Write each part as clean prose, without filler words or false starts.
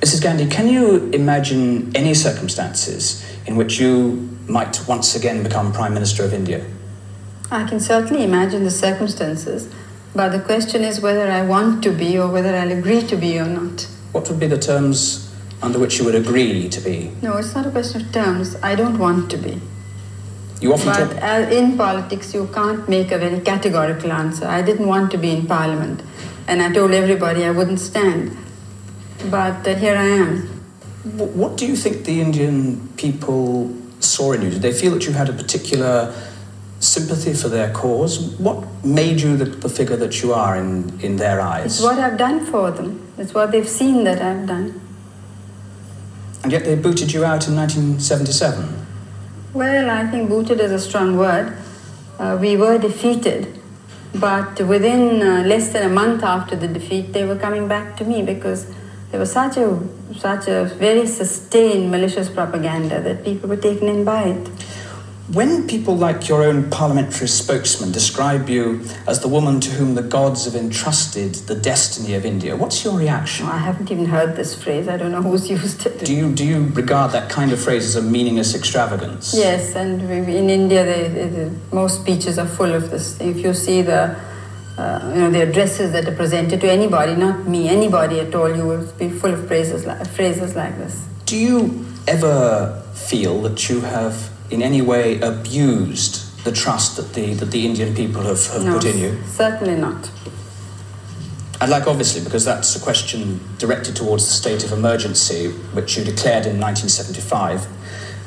Mrs. Gandhi, can you imagine any circumstances in which you might once again become Prime Minister of India? I can certainly imagine the circumstances, but the question is whether I want to be or whether I'll agree to be or not. What would be the terms under which you would agree to be? No, it's not a question of terms. I don't want to be. You often talk... But in politics, you can't make a very categorical answer. I didn't want to be in Parliament, and I told everybody I wouldn't stand. But here I am. What do you think the Indian people saw in you? Did they feel that you had a particular sympathy for their cause? What made you the figure that you are in their eyes? It's what I've done for them. It's what they've seen that I've done. And yet they booted you out in 1977. Well, I think booted is a strong word. We were defeated. But within less than a month after the defeat, they were coming back to me because there was such a very sustained malicious propaganda that people were taken in by it. When people like your own parliamentary spokesman describe you as the woman to whom the gods have entrusted the destiny of India, what's your reaction? Oh, I haven't even heard this phrase. I don't know who's used it. Do you regard that kind of phrase as a meaningless extravagance? Yes, and in India, most speeches are full of this. If you see the addresses that are presented to anybody, not me, anybody at all, you will be full of phrases like this. Do you ever feel that you have in any way abused the trust that the Indian people have put in you? Certainly not. I'd like, obviously, because that's a question directed towards the state of emergency, which you declared in 1975,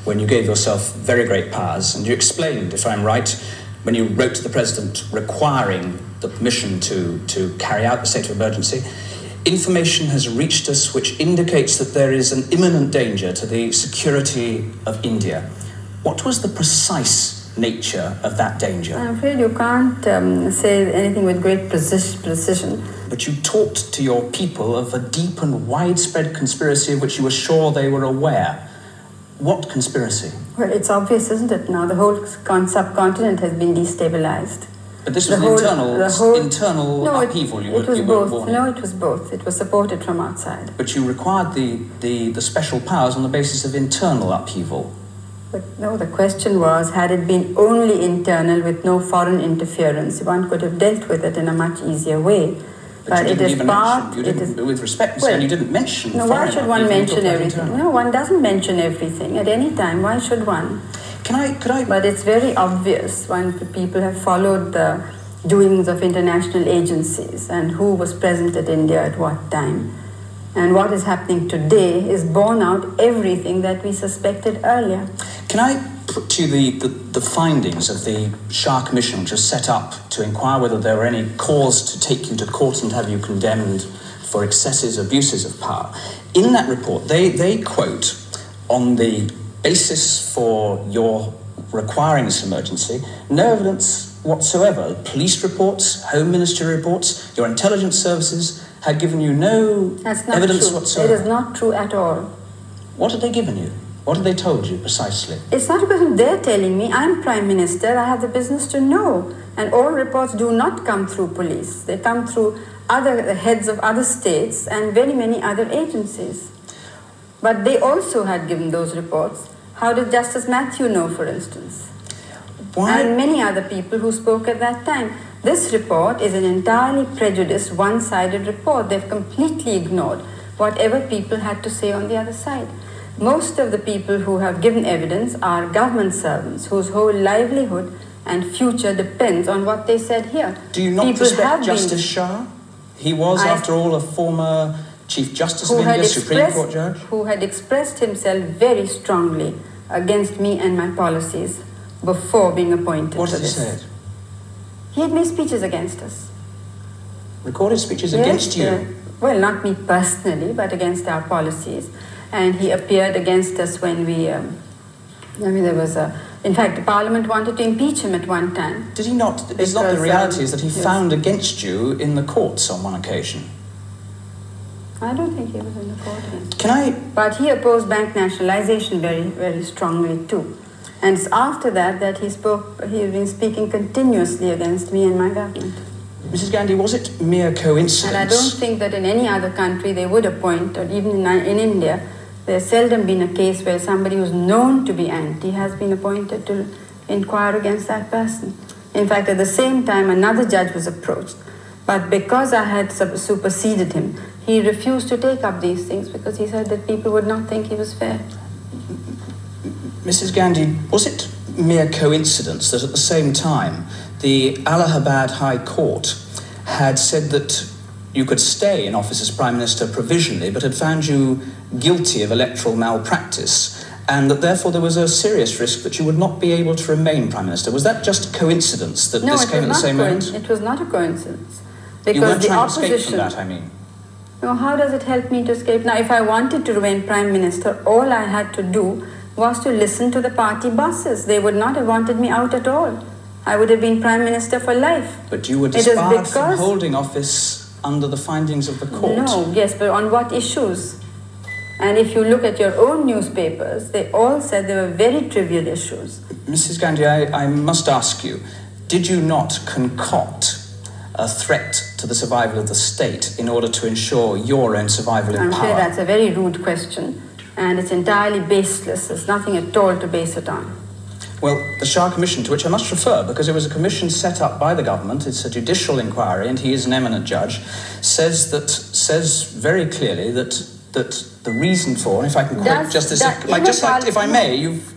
when you gave yourself very great powers, and you explained, if I'm right, when you wrote to the President requiring the permission to carry out the state of emergency, information has reached us which indicates that there is an imminent danger to the security of India. What was the precise nature of that danger? I'm afraid you can't say anything with great precision. But you talked to your people of a deep and widespread conspiracy of which you were sure they were aware. What conspiracy? Well, it's obvious, isn't it, now? The whole subcontinent has been destabilized. But this was internal upheaval you were warning. No, it was both. It was supported from outside. But you required the special powers on the basis of internal upheaval. But no, the question was, had it been only internal with no foreign interference, one could have dealt with it in a much easier way. But you didn't even mention, with respect, well, you didn't mention. No, why should one mention everything? No, one doesn't mention everything at any time. Why should one? Could I? But it's very obvious when people have followed the doings of international agencies and who was present at India at what time. And what is happening today is borne out everything that we suspected earlier. Can I put to you the findings of the Shah Commission, which was set up to inquire whether there were any cause to take you to court and have you condemned for excesses, abuses of power? In that report, they quote, on the basis for your requiring this emergency, no evidence whatsoever. Police reports, Home Ministry reports, your intelligence services had given you no evidence whatsoever. It is not true at all. What had they given you? What had they told you precisely? It's not a question they're telling me. I'm Prime Minister. I have the business to know. And all reports do not come through police. They come through other heads of other states and very many other agencies. But they also had given those reports. How did Justice Matthew know, for instance? Why? And many other people who spoke at that time. This report is an entirely prejudiced, one-sided report. They've completely ignored whatever people had to say on the other side. Most of the people who have given evidence are government servants whose whole livelihood and future depends on what they said here. Do you not respect Justice Shah? He was, after all, a former Chief Justice of India, Supreme Court judge? Who had expressed himself very strongly against me and my policies before being appointed. What had he said? He had made speeches against us. Recorded speeches against you? Well, not me personally, but against our policies. And he appeared against us when we, there was in fact, the Parliament wanted to impeach him at one time. Did he not? It's not the reality is that he found against you in the courts on one occasion. I don't think he was in the court against But he opposed bank nationalization very, very strongly too. And it's after that that he's been speaking continuously against me and my government. Mrs. Gandhi, was it mere coincidence? And I don't think that in any other country they would appoint, or even in India, there's seldom been a case where somebody who's known to be anti has been appointed to inquire against that person. In fact, at the same time, another judge was approached. But because I had superseded him, he refused to take up these things because he said that people would not think he was fair. Mrs. Gandhi, was it mere coincidence that at the same time the Allahabad High Court had said that you could stay in office as Prime Minister provisionally, but had found you guilty of electoral malpractice, and that therefore there was a serious risk that you would not be able to remain Prime Minister? Was that just coincidence that this came at the same moment? It was not a coincidence. Because you weren't the trying opposition, to escape from that, I mean. No, how does it help me to escape? Now, if I wanted to remain Prime Minister, all I had to do was to listen to the party bosses. They would not have wanted me out at all. I would have been Prime Minister for life. But you were disbarred from holding office under the findings of the court. No, yes, but on what issues? And if you look at your own newspapers, they all said they were very trivial issues. Mrs. Gandhi, I must ask you, did you not concoct a threat to the survival of the state in order to ensure your own survival in power? I'm sure that's a very rude question, and it's entirely baseless. There's nothing at all to base it on. Well, the Shah Commission, to which I must refer, because it was a commission set up by the government, it's a judicial inquiry, and he is an eminent judge, says very clearly that the reason for, and if I can quote if I may, you've